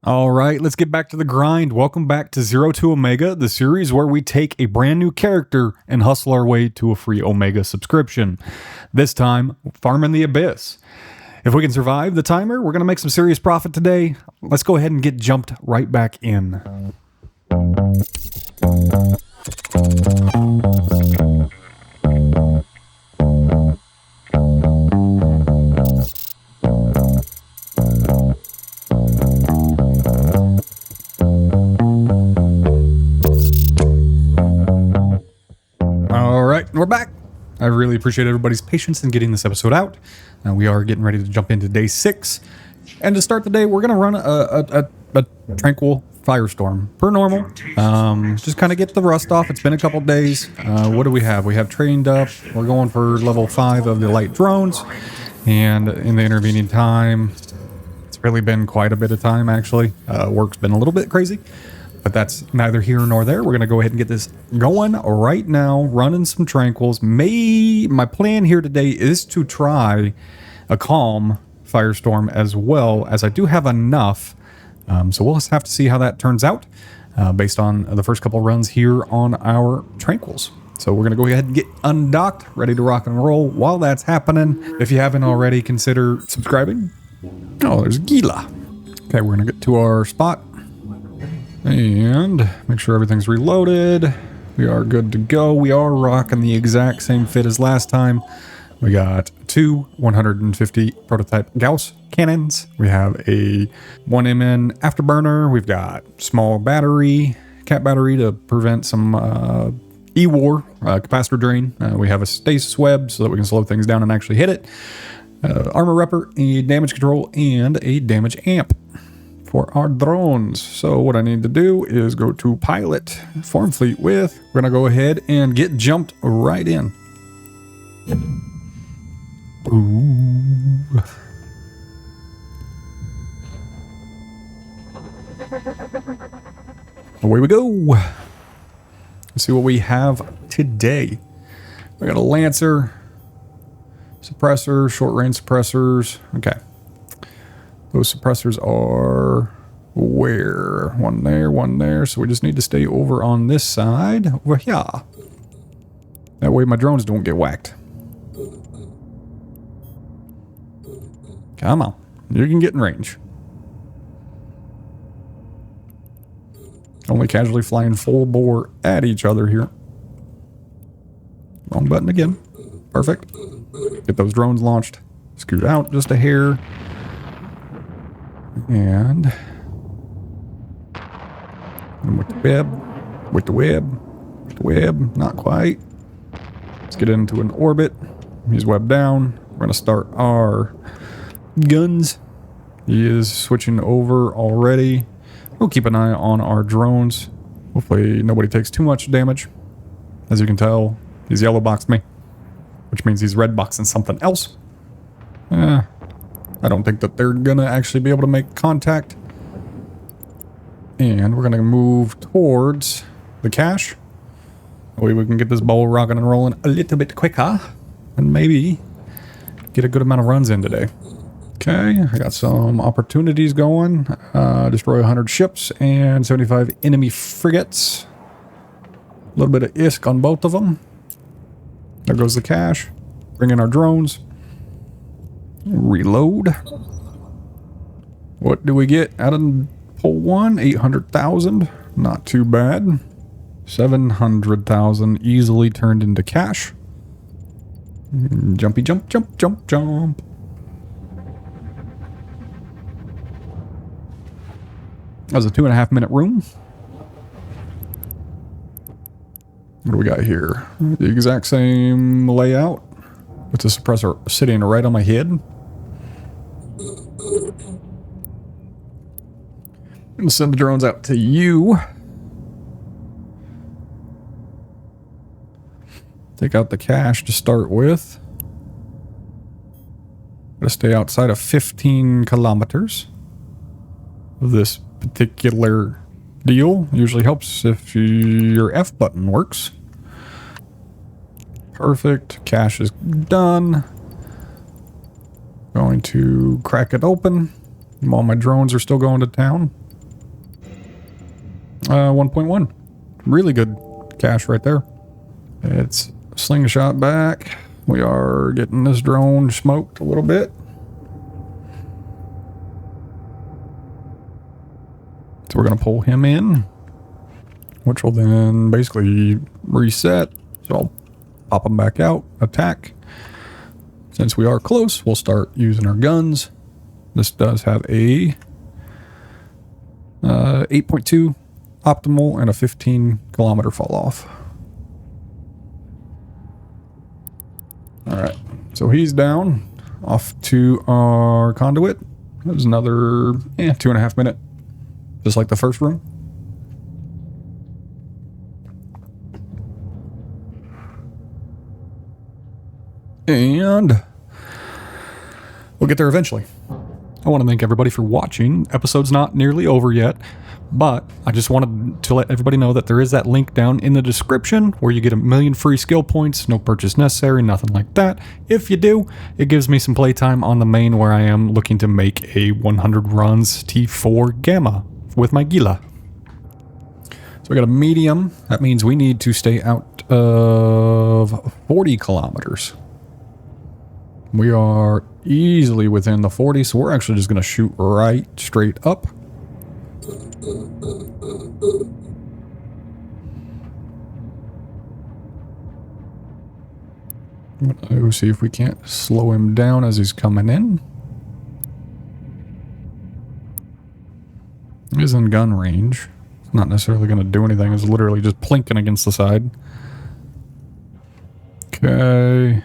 All right, let's get back to the grind. Welcome back to Zero to Omega, the series where we take a brand new character and hustle our way to a free Omega subscription. This time, farming the Abyss. If we can survive the timer, we're going to make some serious profit today. Let's go ahead and get jumped right back in. We're back. I really appreciate everybody's patience in getting this episode out. We are getting ready to jump into day 6. And to start the day, we're going to run a Tranquil Firestorm. Per normal. Just kind of get the rust off. It's been a couple days. What do we have? We have trained up. We're going for level 5 of the light drones. And in the intervening time, it's really been quite a bit of time, actually. Work's been a little bit crazy. But that's neither here nor there. We're going to go ahead and get this going right now, running some Tranquils. My plan here today is to try a Calm Firestorm as well, as I do have enough. So we'll just have to see how that turns out based on the first couple runs here on our Tranquils. So we're going to go ahead and get undocked, ready to rock and roll. While that's happening, if you haven't already, consider subscribing. Oh, there's Gila. Okay, we're going to get to our spot. And make sure everything's reloaded. We are good to go. We are rocking the exact same fit as last time. We got 2 150 prototype Gauss cannons. We have a 1MN afterburner. We've got small battery, cat battery to prevent some E-war capacitor drain. We have a stasis web so that we can slow things down and actually hit it. Armor repper, a damage control, and a damage amp for our drones. So what I need to do is go to pilot, form fleet with. We're gonna go ahead and get jumped right in. Ooh. Away we go. Let's see what we have today. We got a Lancer, suppressor, short range suppressors. Okay. Those suppressors are where? One there. So we just need to stay over on this side. Over here. That way my drones don't get whacked. Come on. You can get in range. Only casually flying full bore at each other here. Wrong button again. Perfect. Get those drones launched. Scoot out just a hair. And with the web, not quite. Let's get into an orbit. He's webbed down. We're going to start our guns. He is switching over already. We'll keep an eye on our drones. Hopefully nobody takes too much damage. As you can tell, he's yellow boxed me, which means he's red boxing something else. I don't think that they're going to actually be able to make contact. And we're going to move towards the cache. That way we can get this ball rocking and rolling a little bit quicker. And maybe get a good amount of runs in today. Okay, I got some opportunities going. Destroy 100 ships and 75 enemy frigates. A little bit of ISK on both of them. There goes the cache. Bring in our drones. Reload. What do we get out of pull 1? 800,000. Not too bad. 700,000 easily turned into cash. Jumpy jump, jump, jump, jump. That was a 2.5 minute room. What do we got here? The exact same layout with the suppressor sitting right on my head. I'm going to send the drones out to you. Take out the cache to start with. Gotta stay outside of 15 kilometers of this particular deal. Usually helps if your F button works. Perfect. Cache is done. Going to crack it open while my drones are still going to town. 1.1. Really good cash right there. It's slingshot back. We are getting this drone smoked a little bit. So we're going to pull him in, which will then basically reset. So I'll pop him back out, attack. Since we are close, we'll start using our guns. This does have a 8.2 optimal and a 15 kilometer fall off. All right, so he's down. Off to our conduit. There's another 2.5 minutes, just like the first room. And we'll get there eventually. I want to thank everybody for watching. Episode's not nearly over yet, but I just wanted to let everybody know that there is that link down in the description where you get 1,000,000 free skill points, no purchase necessary, nothing like that. If you do, it gives me some playtime on the main where I am looking to make a 100 runs T4 Gamma with my Gila. So we got a medium. That means we need to stay out of 40 kilometers. We are easily within the 40, so we're actually just going to shoot right straight up. We'll see if we can't slow him down as he's coming in. He's in gun range. It's not necessarily going to do anything. It's literally just plinking against the side. Okay.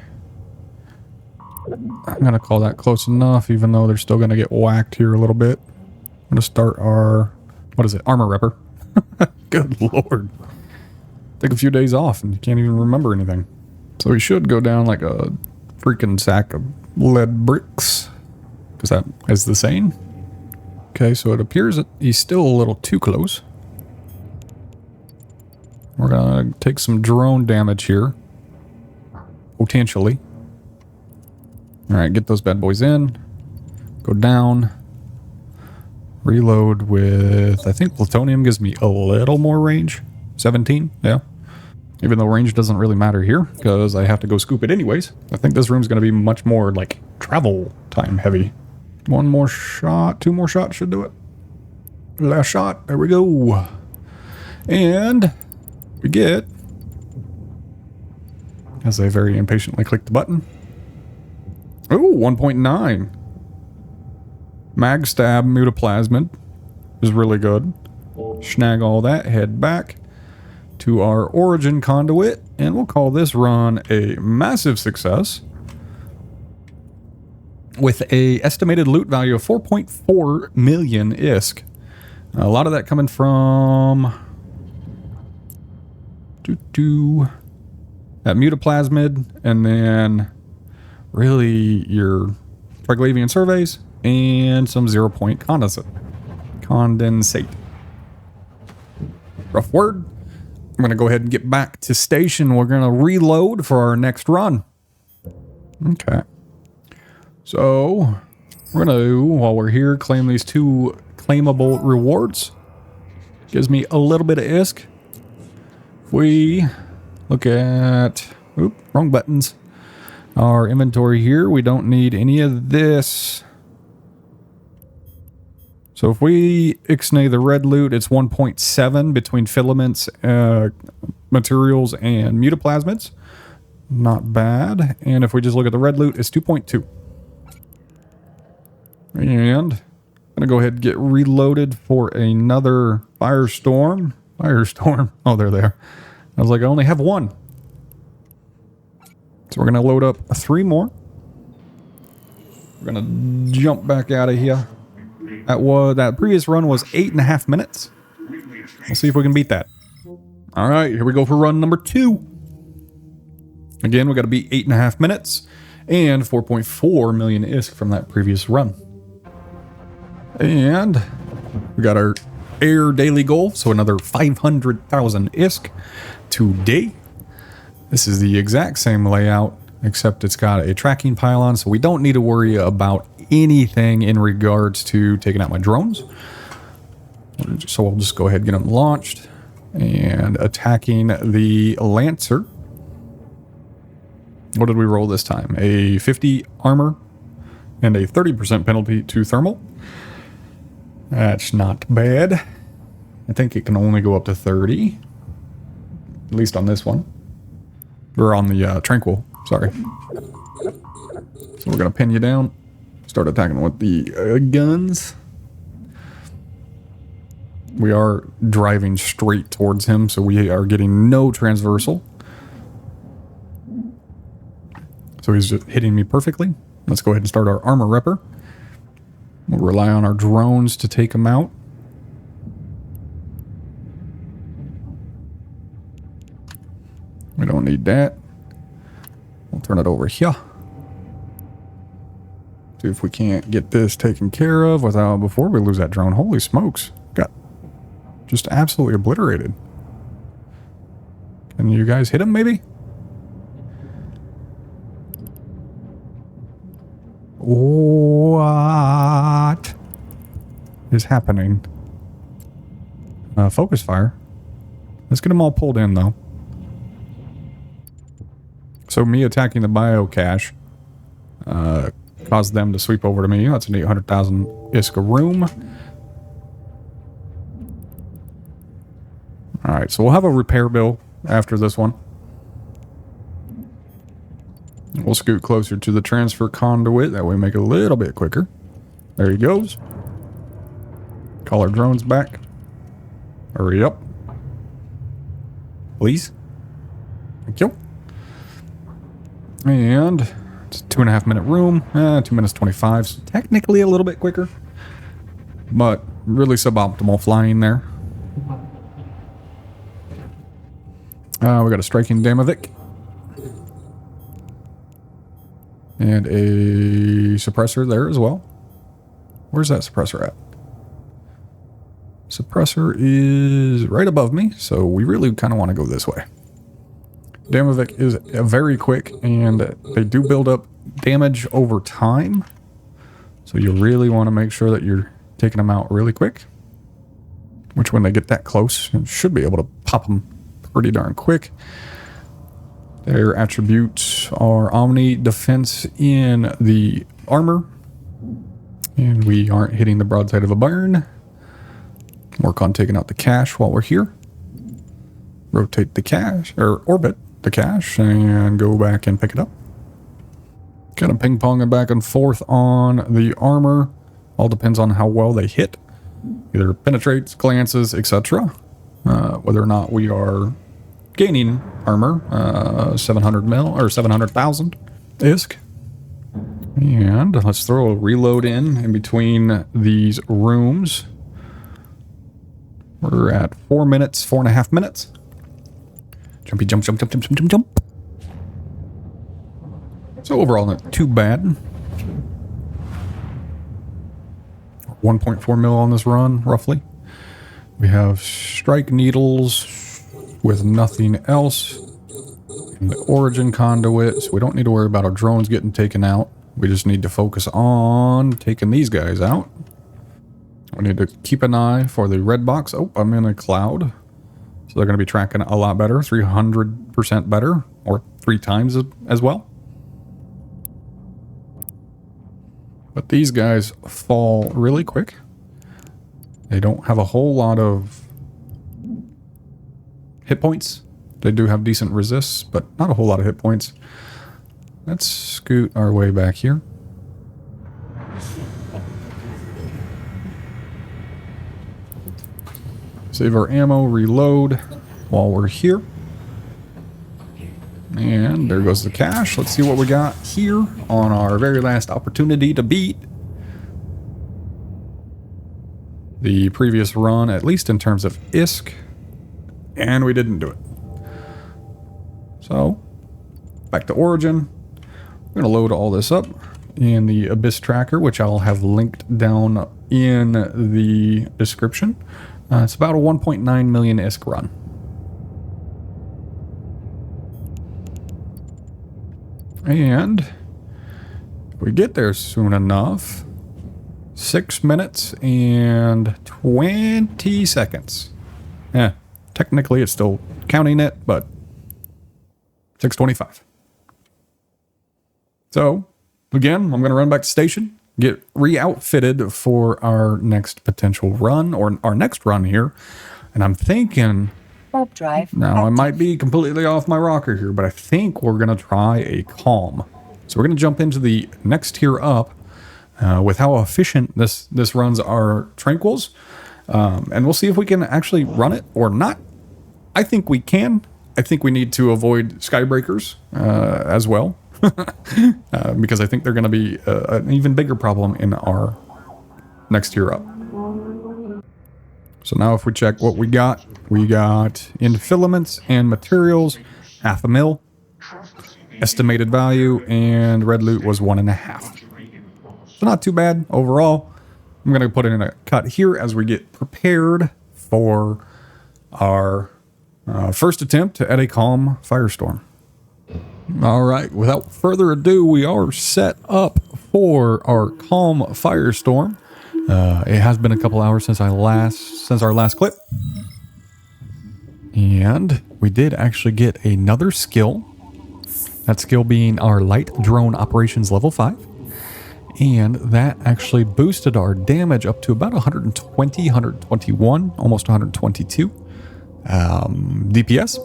I'm going to call that close enough, even though they're still going to get whacked here a little bit. I'm going to start our, what is it, armor repper. Good lord. Take a few days off and you can't even remember anything. So he should go down like a freaking sack of lead bricks, because that is the saying. Okay, so it appears that he's still a little too close. We're going to take some drone damage here. Potentially. Alright, get those bad boys in. Go down. Reload with, I think plutonium gives me a little more range. 17, yeah. Even though range doesn't really matter here, because I have to go scoop it anyways. I think this room's going to be much more, like, travel time heavy. One more shot, 2 more shots should do it. Last shot, there we go. And we get, as I very impatiently click the button. Oh, 1.9. Mag stab mutaplasmid is really good. Snag all that, head back to our origin conduit, and we'll call this run a massive success with a estimated loot value of 4.4 million ISK. A lot of that coming from that mutaplasmid, and then really your Triglavian surveys and some 0-point condensate. Rough word. I'm going to go ahead and get back to station. We're going to reload for our next run. Okay. So we're going to, while we're here, claim these 2 claimable rewards. Gives me a little bit of ISK. If we look at, wrong buttons. Our inventory here, we don't need any of this. So if we ixnay the red loot, it's 1.7 between filaments, materials, and mutaplasmids. Not bad. And if we just look at the red loot, it's 2.2. And I'm going to go ahead and get reloaded for another firestorm. Firestorm. Oh, they're there. I was like, I only have 1. So we're going to load up 3 more. We're going to jump back out of here. That previous run was 8.5 minutes. We'll see if we can beat that. All right, here we go for run number 2. Again, we got to beat 8.5 minutes and 4.4 million ISK from that previous run. And we got our air daily goal, so another 500,000 ISK today. This is the exact same layout, except it's got a tracking pylon, so we don't need to worry about anything in regards to taking out my drones. So we'll just go ahead and get them launched. And attacking the Lancer. What did we roll this time? A 50 armor and a 30% penalty to thermal. That's not bad. I think it can only go up to 30. At least on this one. We're on the Tranquil. Sorry. So we're going to pin you down. Start attacking with the guns. We are driving straight towards him, so we are getting no transversal. So he's just hitting me perfectly. Let's go ahead and start our armor repper. We'll rely on our drones to take him out. We don't need that. We'll turn it over here. See if we can't get this taken care of without before we lose that drone. Holy smokes. Got just absolutely obliterated. Can you guys hit him maybe? What is happening? Focus fire. Let's get them all pulled in though. So me attacking the biocache caused them to sweep over to me. That's an 800,000 ISK room. Alright, so we'll have a repair bill after this one. We'll scoot closer to the transfer conduit. That way make it a little bit quicker. There he goes. Call our drones back. Hurry up. Please. Thank you. And it's a 2.5 minute room. 2 minutes 25. So technically a little bit quicker. But really suboptimal flying there. We got a striking Damovic. And a suppressor there as well. Where's that suppressor at? Suppressor is right above me, so we really kind of want to go this way. Damovic is very quick, and they do build up damage over time. So you really want to make sure that you're taking them out really quick. Which when they get that close, you should be able to pop them pretty darn quick. Their attributes are Omni Defense in the armor. And we aren't hitting the broadside of a barn. Work on taking out the cache while we're here. Rotate the cache, or orbit the cache, and go back and pick it up. Kind of ping-ponging back and forth on the armor. All depends on how well they hit. Either penetrates, glances, etc. Whether or not we are gaining armor, 700 mil or 700,000 ISK. And let's throw a reload in between these rooms. We're at 4 minutes, 4.5 minutes. Jumpy jump, jump, jump, jump, jump, jump, jump. So overall, not too bad. 1.4 mil on this run, roughly. We have strike needles with nothing else. And the origin conduit, so we don't need to worry about our drones getting taken out. We just need to focus on taking these guys out. We need to keep an eye for the red box. Oh, I'm in a cloud. So they're going to be tracking a lot better. 300% better. Or 3 times as well. But these guys fall really quick. They don't have a whole lot of hit points. They do have decent resists, but not a whole lot of hit points. Let's scoot our way back here. Save our ammo, reload while we're here. And there goes the cache. Let's see what we got here on our very last opportunity to beat the previous run, at least in terms of ISK. And we didn't do it. So, back to Origin. We're going to load all this up in the Abyss Tracker, which I'll have linked down in the description. It's about a 1.9 million ISK run. And if we get there soon enough, 6 minutes and 20 seconds. Yeah, technically it's still counting it, but 6:25. So, again, I'm going to run back to station, get re-outfitted for our next potential run, or our next run here. And I'm thinking, warp drive now active. I might be completely off my rocker here, but I think we're going to try a calm. So we're going to jump into the next tier up with how efficient this runs our Tranquils. And we'll see if we can actually run it or not. I think we can. I think we need to avoid skybreakers as well. Because I think they're going to be an even bigger problem in our next tier up. So now if we check what we got in filaments and materials, 0.5 mil. Estimated value and red loot was 1.5. So not too bad overall. I'm going to put in a cut here as we get prepared for our first attempt at a Calm Firestorm. All right, without further ado, we are set up for our Calm Firestorm. It has been a couple hours since our last clip. And we did actually get another skill. That skill being our light drone operations level 5. And that actually boosted our damage up to about 120, 121, almost 122 DPS.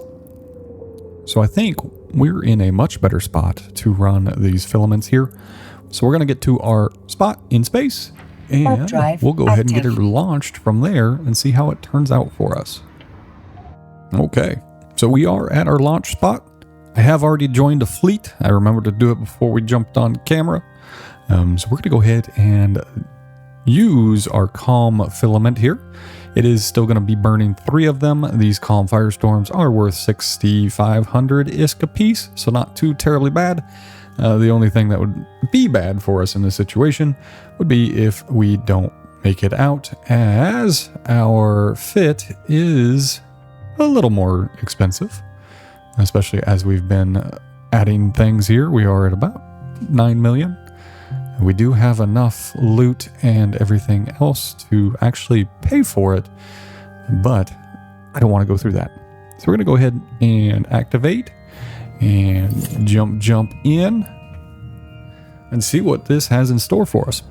So I think we're in a much better spot to run these filaments here. So we're going to get to our spot in space. And we'll go ahead and get it launched from there and see how it turns out for us. Okay, so we are at our launch spot. I have already joined a fleet. I remembered to do it before we jumped on camera. So we're going to go ahead and use our Calm filament here. It is still going to be burning 3 of them. These Calm Firestorms are worth 6,500 ISK a piece, so not too terribly bad. The only thing that would be bad for us in this situation would be if we don't make it out, as our fit is a little more expensive, especially as we've been adding things here. We are at about 9 million. We do have enough loot and everything else to actually pay for it, but I don't want to go through that. So we're going to go ahead and activate and jump in and see what this has in store for us.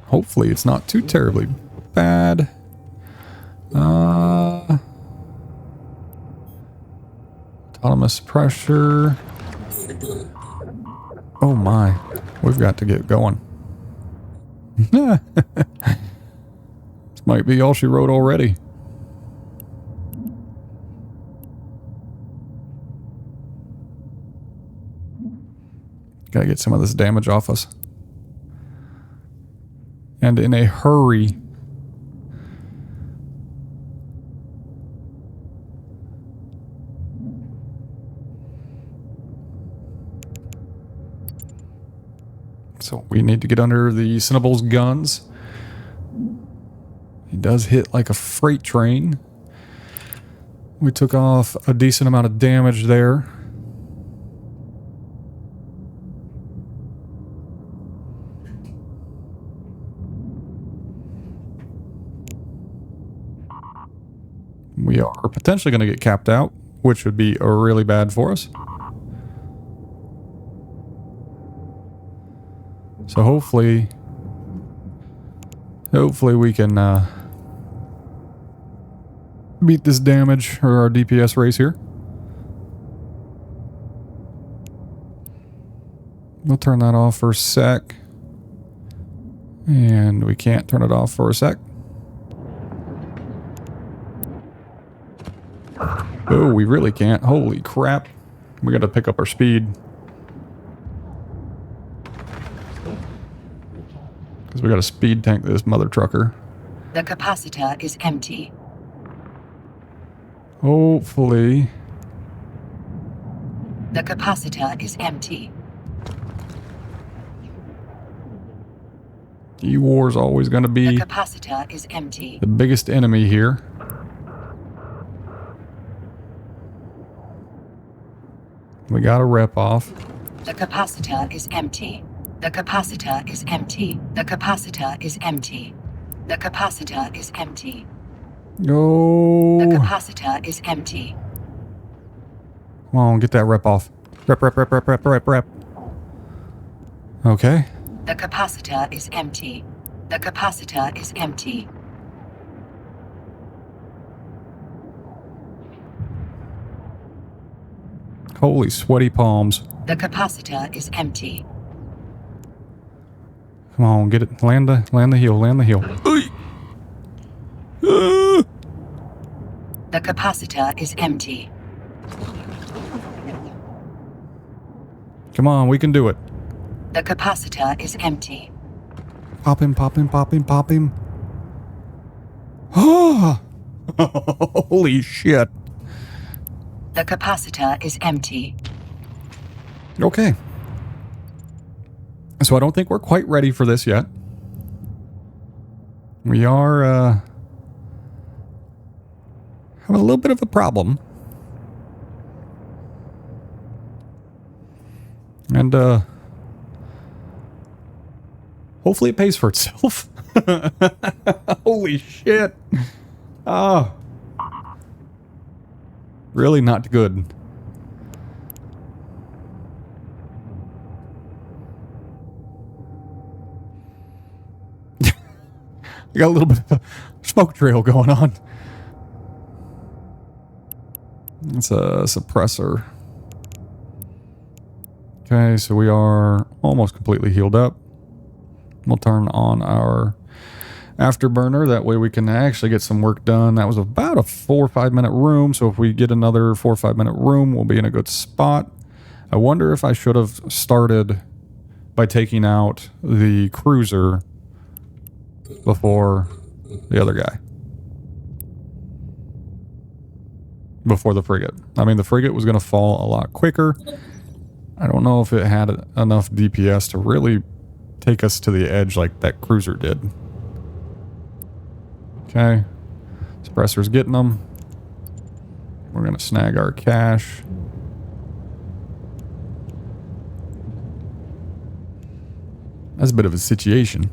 Hopefully it's not too terribly bad. Autonomous pressure. Oh my, we've got to get going. This might be all she wrote already. Gotta get some of this damage off us. And in a hurry. So we need to get under the Cinnable's guns. He does hit like a freight train. We took off a decent amount of damage there. We are potentially going to get capped out, which would be really bad for us. So hopefully we can beat this damage or our DPS race here. We'll turn that off for a sec. And we can't turn it off for a sec. Oh, we really can't. Holy crap. We got to pick up our speed. Because we got to speed tank this mother trucker. The capacitor is empty. Hopefully. The capacitor is empty. E-War's always going to be the capacitor is empty. The biggest enemy here. We got a rep off. The capacitor is empty. The capacitor is empty. The capacitor is empty. The capacitor is empty. No. The capacitor is empty. Come on, get that rep off. Rep. Okay. The capacitor is empty. The capacitor is empty. Holy sweaty palms. The capacitor is empty. Come on, get it. Land the heel. The capacitor is empty. Come on, we can do it. The capacitor is empty. Pop him. Oh! Holy shit. The capacitor is empty. Okay. So I don't think we're quite ready for this yet. We are having a little bit of a problem. And hopefully it pays for itself. Holy shit. Oh. Really not good. I got a little bit of a smoke trail going on. It's a suppressor. Okay, so we are almost completely healed up. We'll turn on our afterburner. That way we can actually get some work done. That was about a 4 or 5 minute room. So if we get another 4 or 5 minute room, we'll be in a good spot. I wonder if I should have started by taking out the cruiser before the other guy. Before the frigate. I mean, the frigate was going to fall a lot quicker. I don't know if it had enough DPS to really take us to the edge like that cruiser did. Okay. Suppressor's getting them. We're going to snag our cash. That's a bit of a situation.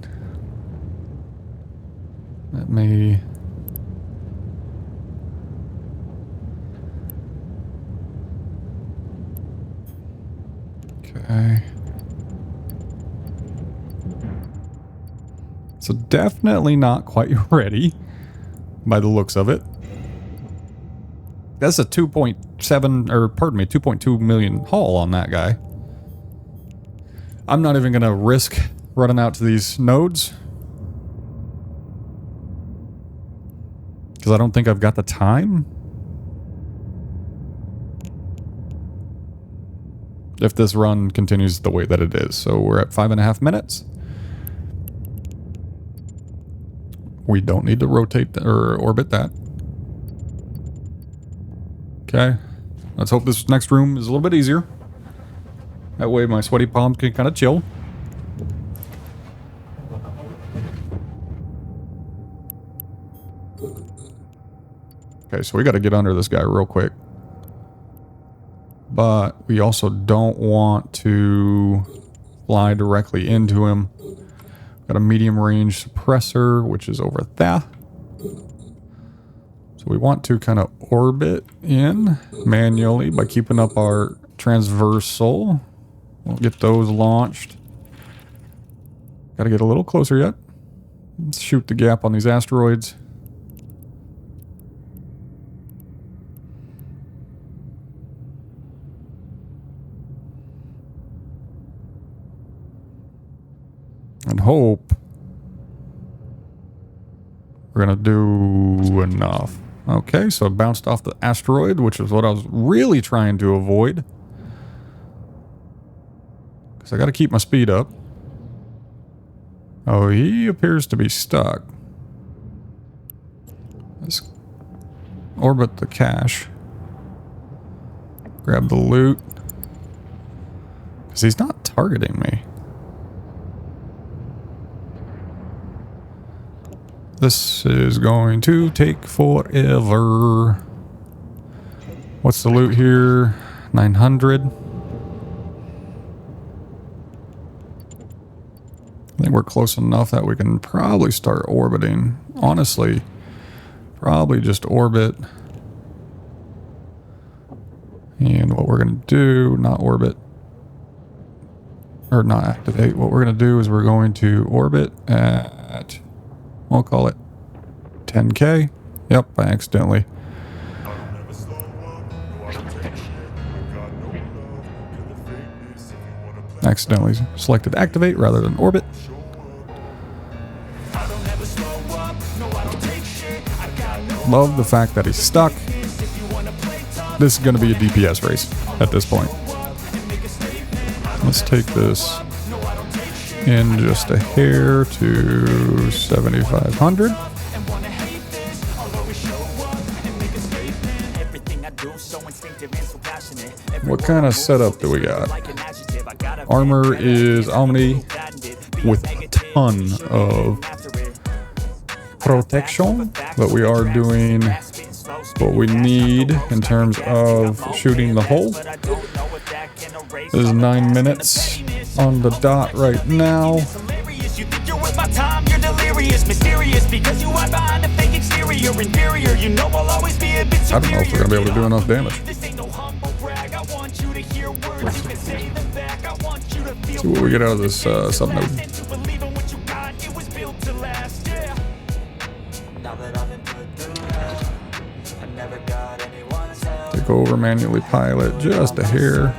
Let me... Okay. So definitely not quite ready by the looks of it. That's a 2.7, or pardon me, 2.2 million haul on that guy. I'm not even going to risk running out to these nodes, because I don't think I've got the time. If this run continues the way that it is. So we're at 5.5 minutes. We don't need to rotate or orbit that. Okay. Let's hope this next room is a little bit easier. That way my sweaty palms can kind of chill. Okay, so we got to get under this guy real quick. But we also don't want to fly directly into him. Got a medium range suppressor, which is over there. So we want to kind of orbit in manually by keeping up our transversal. We'll get those launched. Got to get a little closer yet. Let's shoot the gap on these asteroids. And hope we're going to do enough. Okay, so it bounced off the asteroid, which is what I was really trying to avoid. Because I got to keep my speed up. Oh, he appears to be stuck. Let's orbit the cache. Grab the loot. Because he's not targeting me. This is going to take forever. What's the loot here? 900. we're close enough that we can probably start orbiting. Honestly, probably just orbit. And what we're going to do, not orbit, or not activate. What we're going to do is we're going to orbit at, we'll call it 10K. Yep, I accidentally. Accidentally selected activate rather than orbit. Love the fact that he's stuck. This is going to be a DPS race at this point. Let's take this in just a hair to 7,500. What kind of setup do we got? Armor is Omni with a ton of protection, but we are doing what we need in terms of shooting the hole. This is 9 minutes on the dot right now. I don't know if we're gonna be able to do enough damage. Let's see what we get out of this subnode. Take over, manually pilot just a hair.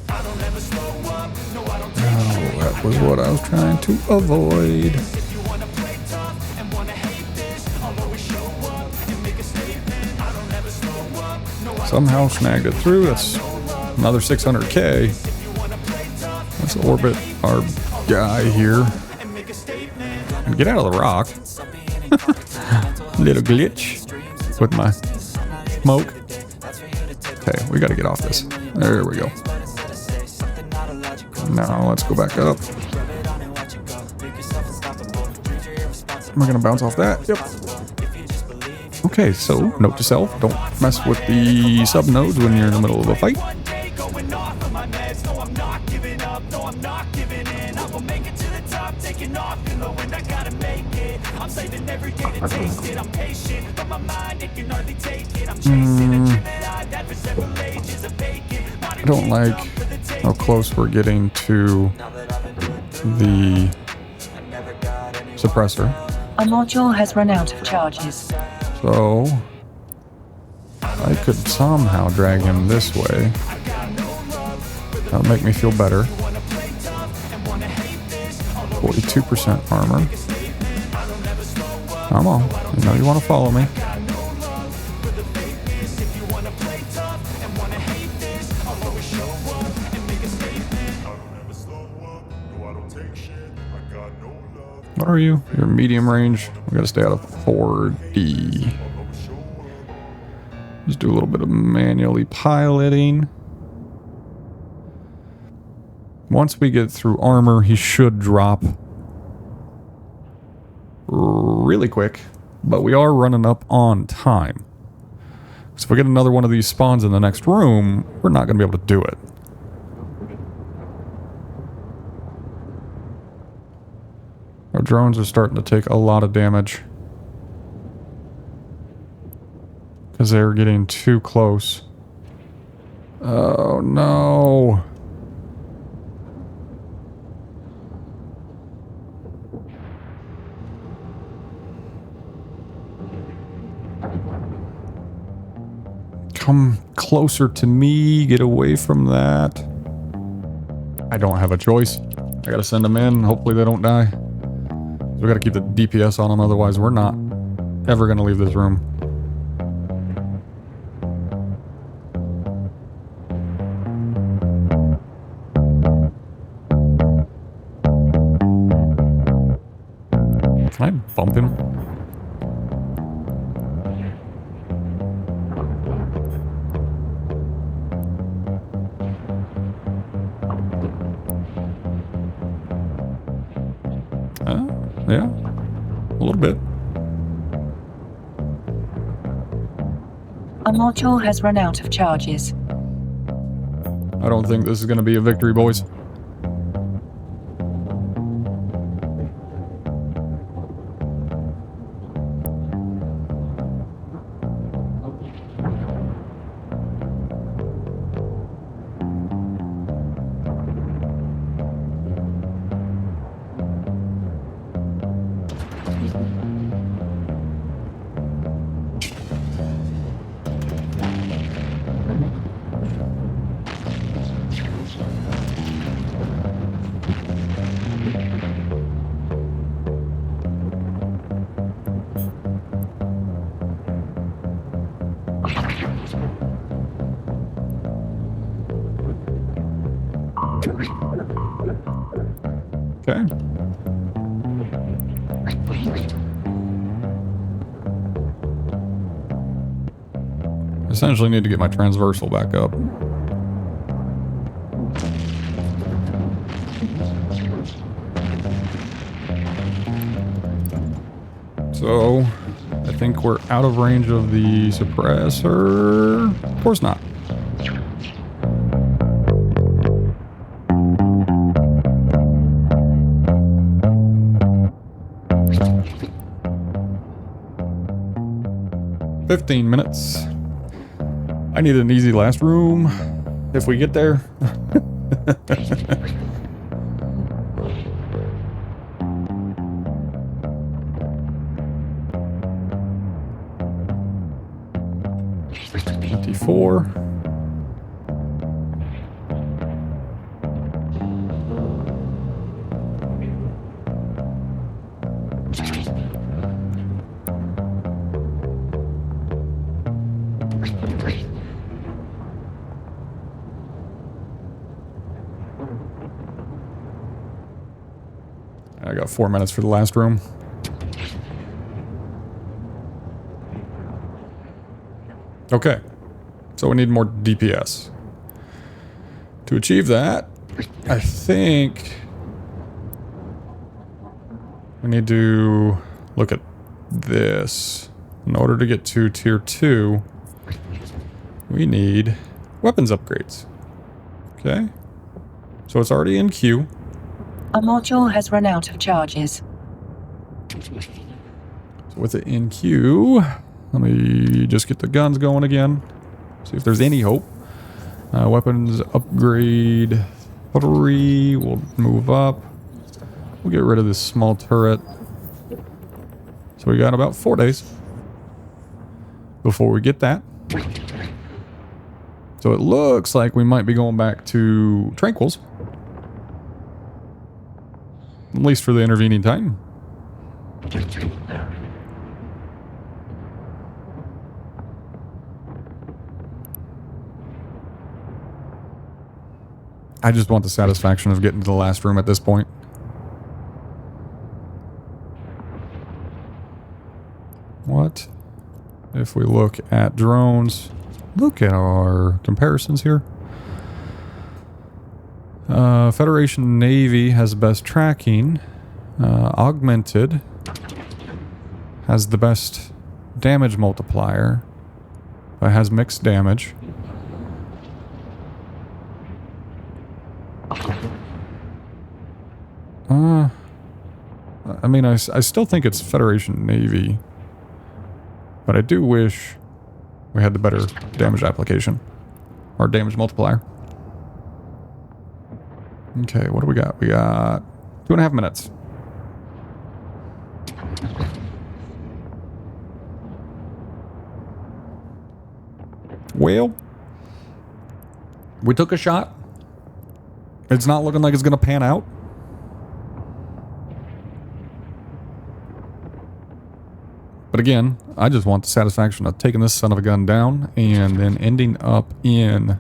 Oh, that was what I was trying to avoid. Somehow snagged it through. That's another 600K. Let's orbit our guy here. And get out of the rock. Little glitch with my smoke. Okay, we gotta get off this. There we go. Now let's go back up. Am I gonna bounce off that? Yep. Okay, so note to self, don't mess with the subnodes when you're in the middle of a fight. I don't like how close we're getting to the suppressor. A module has run out of charges. So I could somehow drag him this way. That'll make me feel better. 42% armor. Come on, you know you want to follow me. What are you? You're medium range. We gotta stay out of 4D. Just do a little bit of manually piloting. Once we get through armor, he should drop really quick, but we are running up on time. So if we get another one of these spawns in the next room, we're not going to be able to do it. Our drones are starting to take a lot of damage because they're getting too close. Oh no. Come closer to me. Get away from that. I don't have a choice. I gotta send them in. Hopefully they don't die. So we gotta keep the DPS on them, otherwise we're not ever gonna leave this room. Can I bump him? Yeah, a little bit. A module has run out of charges. I don't think this is going to be a victory, boys. Okay. Essentially need to get my transversal back up. So, I think we're out of range of the suppressor. Of course not. "15 minutes. I need an easy last room if we get there." "54. I got 4 minutes for the last room. Okay, so we need more DPS. To achieve that, I think we need to look at this. In order to get to tier 2, we need weapons upgrades. Okay, so it's already in queue. A module has run out of charges. So with it in queue, let me just get the guns going again. See if there's any hope. Weapons upgrade 3. We'll move up. We'll get rid of this small turret. So we got about 4 days before we get that. So it looks like we might be going back to Tranquils. At least for the intervening time. I just want the satisfaction of getting to the last room at this point. What if we look at drones? Look at our comparisons here. Federation Navy has best tracking. Augmented has the best damage multiplier, but has mixed damage. I mean, I still think it's Federation Navy, but I do wish we had the better damage application or damage multiplier. Okay, what do we got? We got 2.5 minutes. Well, we took a shot. It's not looking like it's going to pan out. But again, I just want the satisfaction of taking this son of a gun down and then ending up in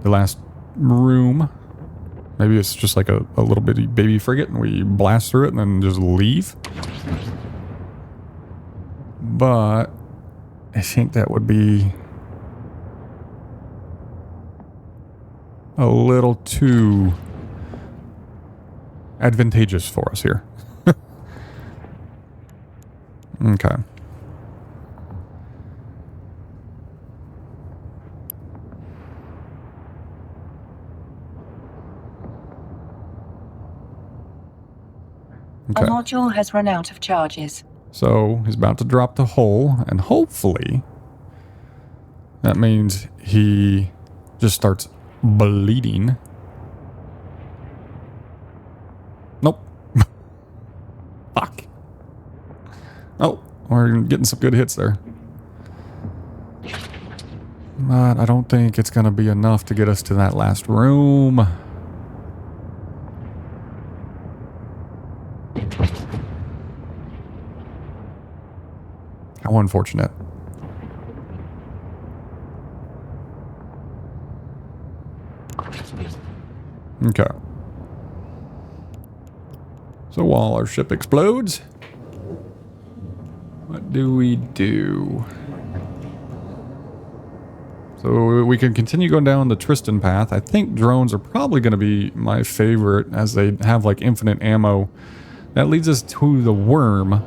the last room. Maybe it's just like a little bitty baby frigate and we blast through it and then just leave. But I think that would be a little too advantageous for us here. Okay. A module has run out of charges. So he's about to drop the hull, and hopefully that means he just starts bleeding. Nope. Fuck. Oh, we're getting some good hits there. But I don't think it's going to be enough to get us to that last room. How unfortunate. Okay. So while our ship explodes, what do we do? So we can continue going down the Tristan path. I think drones are probably going to be my favorite as they have like infinite ammo. That leads us to the worm.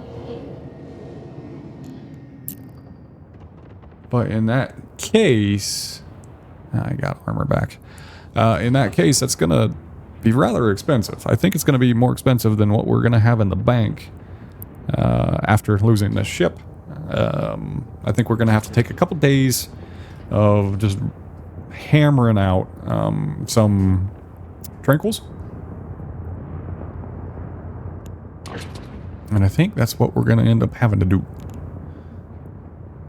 But in that case, I got armor back. In that case, that's going to be rather expensive. I think it's going to be more expensive than what we're going to have in the bank after losing this ship. I think we're going to have to take a couple days of just hammering out some Tranquils. And I think that's what we're going to end up having to do.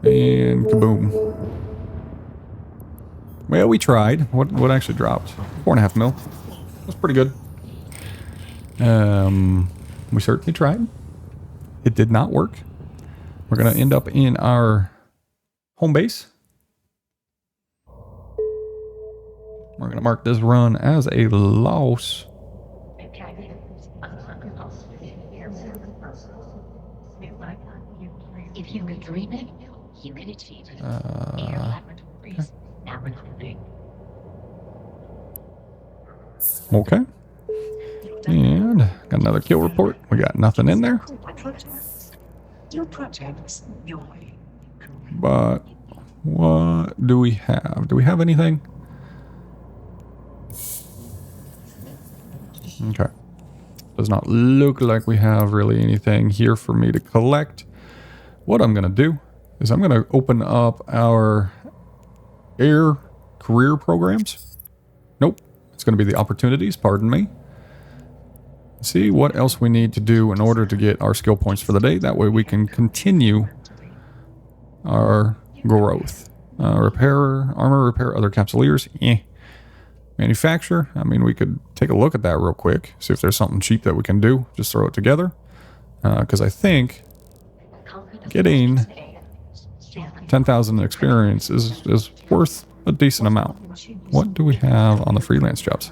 And kaboom. Well, we tried. What actually dropped? 4.5 mil. That's pretty good. We certainly tried. It did not work. We're going to end up in our home base. We're going to mark this run as a loss. If you could dream it, you could achieve it. Okay. And got another kill report. We got nothing in there. But what do we have? Do we have anything? Okay. Does not look like we have really anything here for me to collect. What I'm going to do is I'm going to open up our air career programs. Nope. It's going to be the opportunities, pardon me. See what else we need to do in order to get our skill points for the day. That way we can continue our growth. Repair, armor repair, other capsuleers. Manufacture. I mean, we could take a look at that real quick. See if there's something cheap that we can do. Just throw it together. Because I think getting 10,000 experience is worth a decent amount. What do we have on the freelance jobs?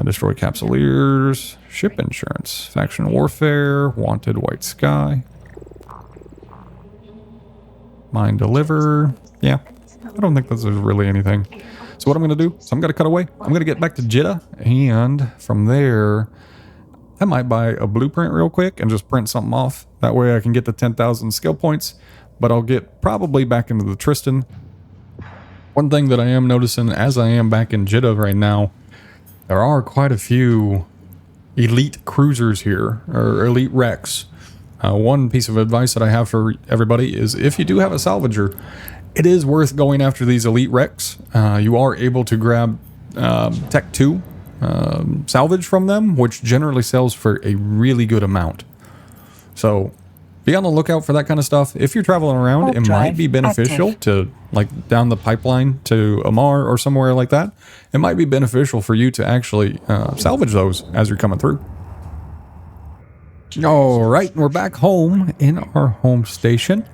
Destroy capsuleers, ship insurance, faction warfare, wanted white sky, mine deliver. Yeah, I don't think this is really anything. So what I'm going to do, I'm going to cut away. I'm going to get back to Jeddah, and from there, I might buy a blueprint real quick and just print something off. That way I can get the 10,000 skill points, but I'll get probably back into the Tristan. One thing that I am noticing as I am back in Jeddah right now, there are quite a few elite cruisers here, or elite wrecks. One piece of advice that I have for everybody is if you do have a salvager, it is worth going after these elite wrecks. You are able to grab Tech 2 salvage from them, which generally sells for a really good amount. So be on the lookout for that kind of stuff. If you're traveling around, it might be beneficial to, like, down the pipeline to Amar or somewhere like that. It might be beneficial for you to actually salvage those as you're coming through. All right, we're back home in our home station.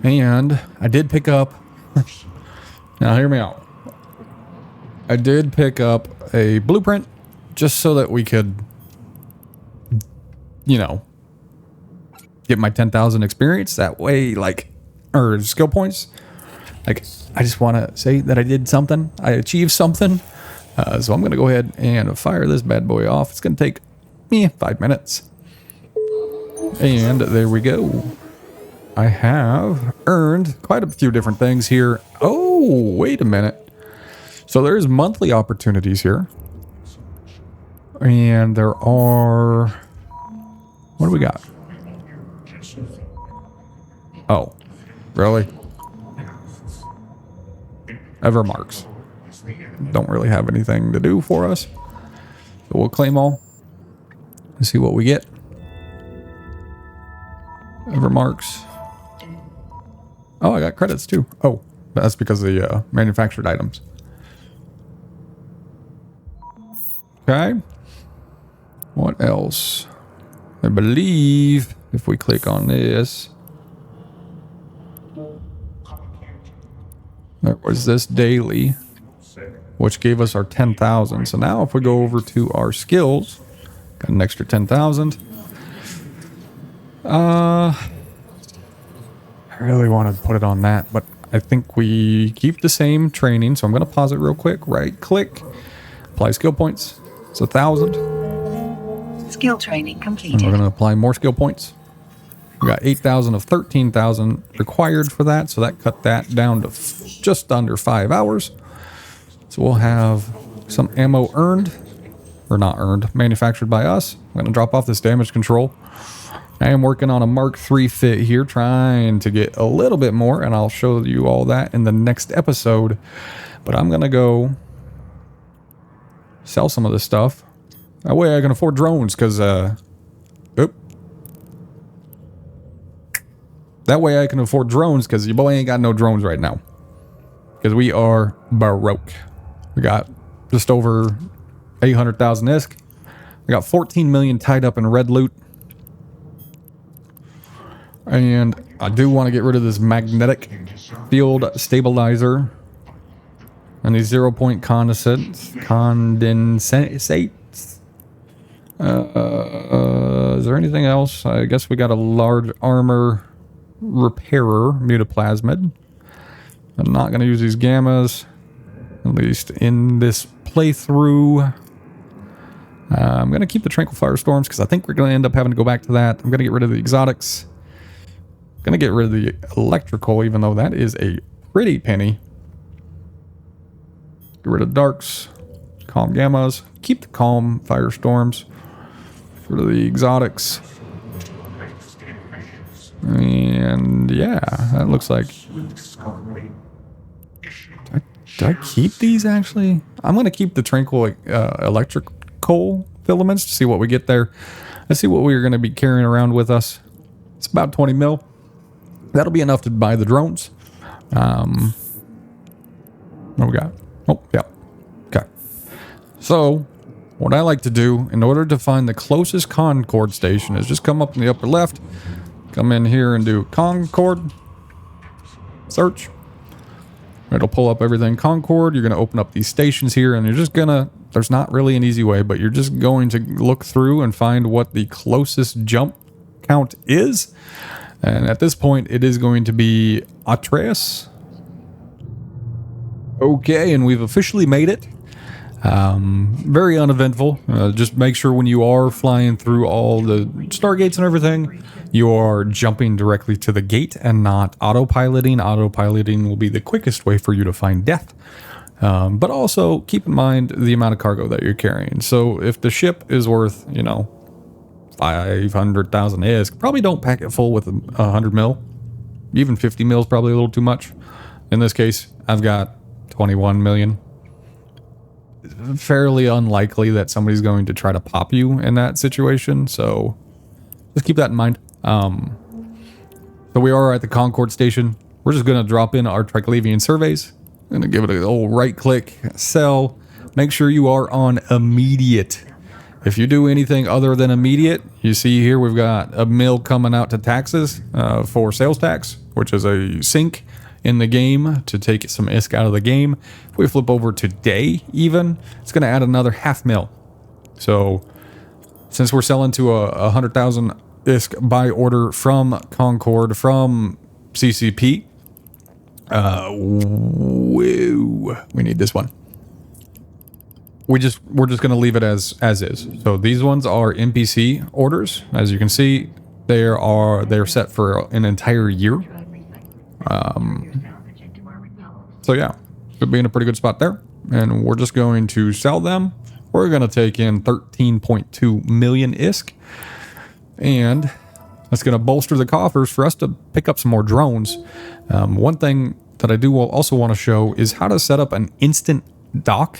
And I did pick up... Now, hear me out. I did pick up a blueprint just so that we could, you know, get my 10,000 experience that way, like, or skill points. Like, I just want to say that I did something. I achieved something. So I'm going to go ahead and fire this bad boy off. It's going to take me 5 minutes. And there we go. I have earned quite a few different things here. Oh, wait a minute. So there's monthly opportunities here. And there are... What do we got? Oh, really? Ever marks. Don't really have anything to do for us. So we'll claim all. And see what we get. Ever marks. Oh, I got credits too. Oh, that's because of the manufactured items. Okay. What else? I believe if we click on this, there was this daily, which gave us our 10,000. So now if we go over to our skills, Got an extra 10,000. I really want to put it on that, but I think we keep the same training. So I'm going to pause it real quick. Right click. Apply skill points. It's 1,000. Skill training And completed. we're going to apply more skill points. We got 8,000 of 13,000 required for that. So that cut that down to just under 5 hours. So we'll have some ammo earned. Or not earned. Manufactured by us. I'm going to drop off this damage control. I am working on a Mark III fit here, trying to get a little bit more, and I'll show you all that in the next episode. But I'm going to go sell some of this stuff. That way I can afford drones, because, That way I can afford drones, because your boy ain't got no drones right now. Because we are broke. We got just over 800,000 ISK. We got 14 million tied up in red loot. And I do want to get rid of this magnetic field stabilizer and these 0-point condensates. Is there anything else? I guess we got a large armor repairer mutaplasmid. I'm not going to use these gammas, at least in this playthrough. I'm going to keep the Tranquil Firestorms because I think we're going to end up having to go back to that. I'm going to get rid of the exotics. Gonna get rid of the electrical, even though that is a pretty penny. Get rid of darks, calm gammas, keep the calm firestorms. Get rid of the exotics. And yeah, that looks like... Did I keep these actually? I'm gonna keep the Tranquil electrical filaments to see what we get there. Let's see what we're gonna be carrying around with us. It's about 20 mil. That'll be enough to buy the drones. What we got? Oh, yeah. Okay. So, what I like to do, in order to find the closest Concord station, is just come up in the upper left, come in here and do Concord, search. It'll pull up everything Concord. You're going to open up these stations here, and you're just going to, there's not really an easy way, but you're just going to look through and find what the closest jump count is. And at this point, it is going to be Atreus. Okay, and we've officially made it. Very uneventful. Just make sure when you are flying through all the stargates and everything, you are jumping directly to the gate and not autopiloting. Autopiloting will be the quickest way for you to find death. But also, keep in mind the amount of cargo that you're carrying. So if the ship is worth, 500,000 ISK, probably don't pack it full with 100 mil. Even 50 mil is probably a little too much. In this case, I've got 21 million. Fairly unlikely that somebody's going to try to pop you in that situation, so just keep that in mind. So we are at the Concord station. We're just going to drop in our Triclavian surveys. I'm going to give it an old right click, sell. Make sure you are on immediate. If you do anything other than immediate, you see here we've got a mil coming out to taxes for sales tax, which is a sink in the game to take some ISK out of the game. If we flip over today even, it's going to add another $500,000. So since we're selling to a 100,000 ISK buy order from Concord, from CCP, we need this one. We're just going to leave it as is. So these ones are NPC orders. As you can see, they're set for an entire year. So yeah, could be in a pretty good spot there. And we're just going to sell them. We're going to take in 13.2 million ISK. And that's going to bolster the coffers for us to pick up some more drones. One thing that I do also want to show is how to set up an instant dock.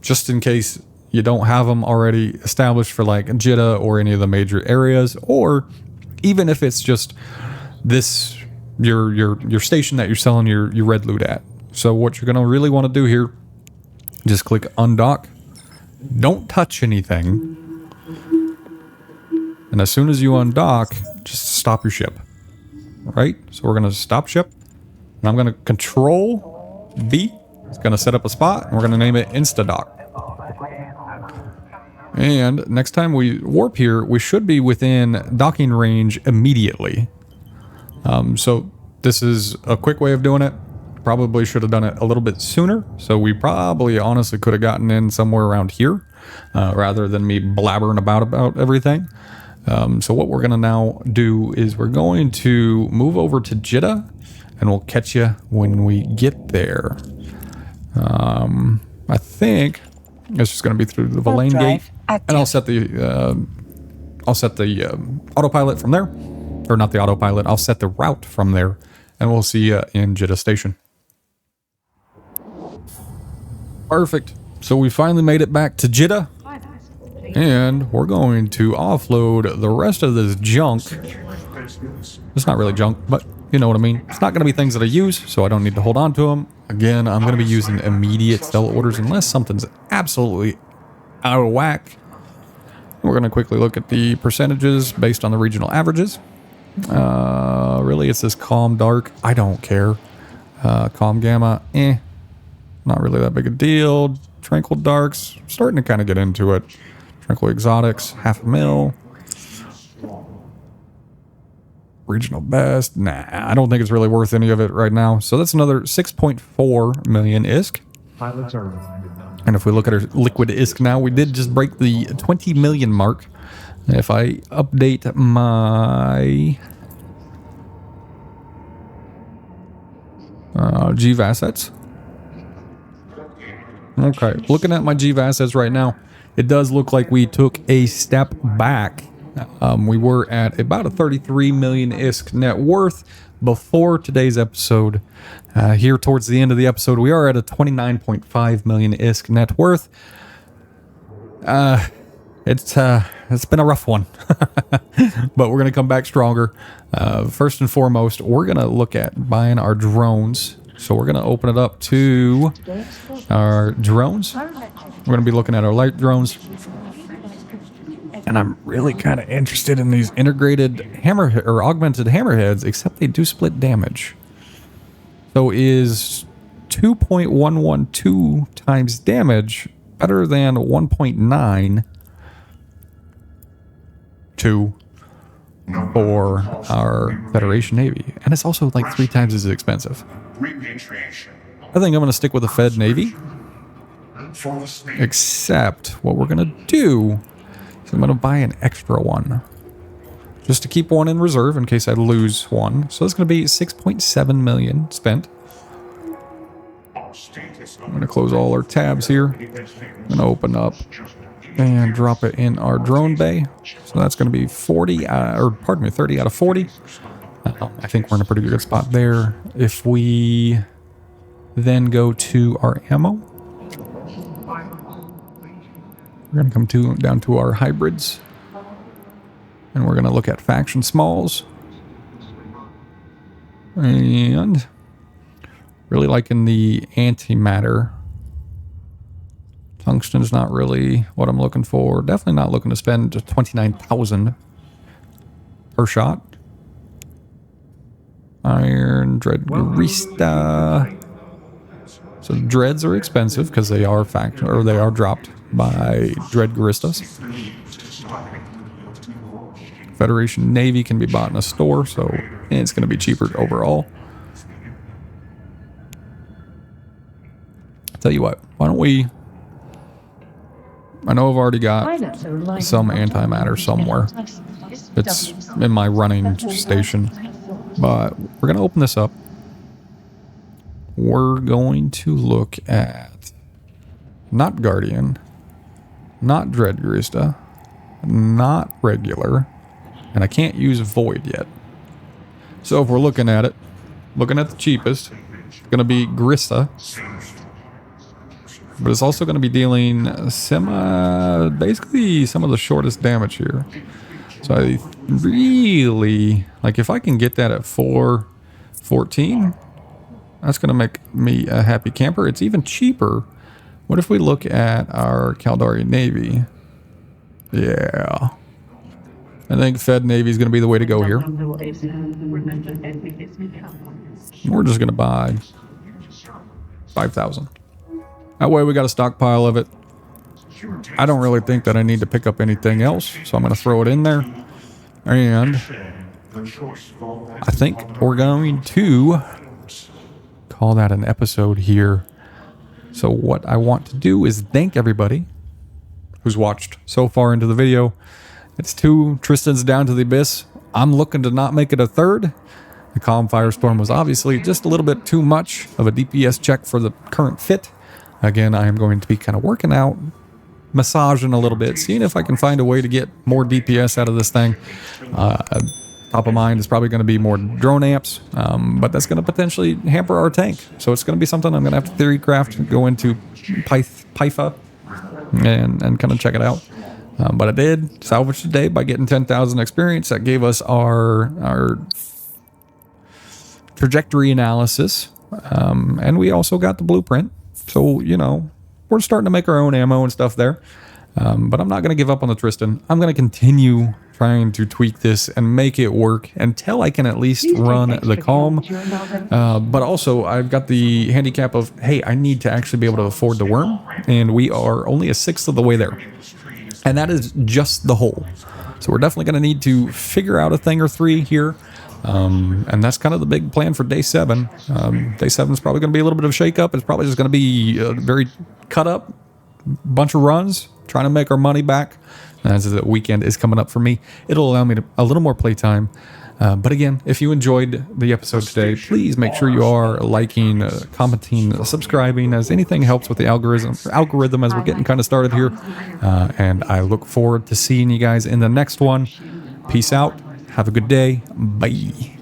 Just in case you don't have them already established for like Jeddah or any of the major areas, or even if it's just this your station that you're selling your red loot at. So what you're gonna really want to do here, just click undock. Don't touch anything. And as soon as you undock, just stop your ship. Right? So we're gonna stop ship. And I'm gonna control V. It's gonna set up a spot and we're gonna name it Instadock. And next time we warp here, we should be within docking range immediately. So this is a quick way of doing it. Probably should have done it a little bit sooner. So we probably honestly could have gotten in somewhere around here rather than me blabbering about everything. So what we're going to now do is we're going to move over to Jeddah and we'll catch you when we get there. I think it's just going to be through the Villain gate, and I'll set the autopilot from there, or not the autopilot. I'll set the route from there, and we'll see you in Jeddah Station. Perfect. So we finally made it back to Jeddah, and we're going to offload the rest of this junk. It's not really junk, but you know what I mean. It's not going to be things that I use, so I don't need to hold on to them. Again, I'm going to be using immediate sell orders unless something's absolutely out of whack. We're going to quickly look at the percentages based on the regional averages. Really, it's this calm dark. I don't care. Calm gamma, not really that big a deal. Tranquil darks, starting to kind of get into it. Tranquil exotics, 500,000. Regional best, nah, I don't think it's really worth any of it right now. So that's another 6.4 million ISK. Pilots are reminded now. And if we look at our liquid ISK now, we did just break the 20 million mark. If I update my GV assets. Okay, looking at my GV assets right now, it does look like we took a step back. We were at about a 33 million ISK net worth before today's episode. Here towards the end of the episode, we are at a 29.5 million ISK net worth. It's been a rough one, but we're going to come back stronger. First and foremost, we're going to look at buying our drones. So we're going to open it up to our drones. We're going to be looking at our light drones. And I'm really kind of interested in these integrated hammer or augmented hammerheads, except they do split damage. So is 2.112 times damage better than 1.92 for our Federation Navy? And it's also like 3 times as expensive. I think I'm going to stick with the Fed Navy. Except what we're going to do is I'm going to buy an extra one. Just to keep one in reserve in case I lose one. So it's going to be 6.7 million spent. I'm going to close all our tabs here. I'm going to open up and drop it in our drone bay. So that's going to be 30 out of 40. I think we're in a pretty good spot there. If we then go to our ammo, we're going to come down to our hybrids. And we're going to look at faction smalls. And really liking the antimatter. Tungsten's not really what I'm looking for. Definitely not looking to spend 29,000 per shot. Iron Dreadgrista. So dreads are expensive because they are dropped by Dreadgristas. Federation Navy can be bought in a store, so it's going to be cheaper overall. I'll tell you what, why don't we... I know I've already got some antimatter somewhere. It's in my running station. But we're going to open this up. We're going to look at not Guardian, not Dreadgrista, not regular, and I can't use Void yet. So if we're looking at it, looking at the cheapest, it's going to be Grista. But it's also going to be dealing basically some of the shortest damage here. So I really, like if I can get that at 414, that's going to make me a happy camper. It's even cheaper. What if we look at our Caldari Navy? Yeah. I think Fed Navy is going to be the way to go here. We're just going to buy 5,000. That way we got a stockpile of it. I don't really think that I need to pick up anything else, so I'm going to throw it in there. And I think we're going to call that an episode here. So what I want to do is thank everybody who's watched so far into the video. It's 2 Tristans down to the abyss. I'm looking to not make it a third. The Calm Firestorm was obviously just a little bit too much of a DPS check for the current fit. Again, I am going to be kind of working out, massaging a little bit, seeing if I can find a way to get more DPS out of this thing. Top of mind is probably going to be more drone amps, but that's going to potentially hamper our tank. So it's going to be something I'm going to have to theory craft, go into Pytha, and kind of check it out. But I did salvage today by getting 10,000 experience. That gave us our trajectory analysis, and we also got the blueprint. So, you know, we're starting to make our own ammo and stuff there. But I'm not going to give up on the Tristan. I'm going to continue trying to tweak this and make it work until I can at least run the Calm. But also, I've got the handicap of, hey, I need to actually be able to afford the worm. And we are only a 1/6 of the way there. And that is just the hole. So we're definitely going to need to figure out a thing or 3 here. And that's kind of the big plan for day 7. Day 7 is probably going to be a little bit of a shake-up. It's probably just going to be a very cut-up bunch of runs, trying to make our money back. As the weekend is coming up for me, it'll allow me to a little more playtime. But again, if you enjoyed the episode today, please make sure you are liking, commenting, subscribing, as anything helps with the algorithm as we're getting kind of started here. And I look forward to seeing you guys in the next one. Peace out. Have a good day. Bye.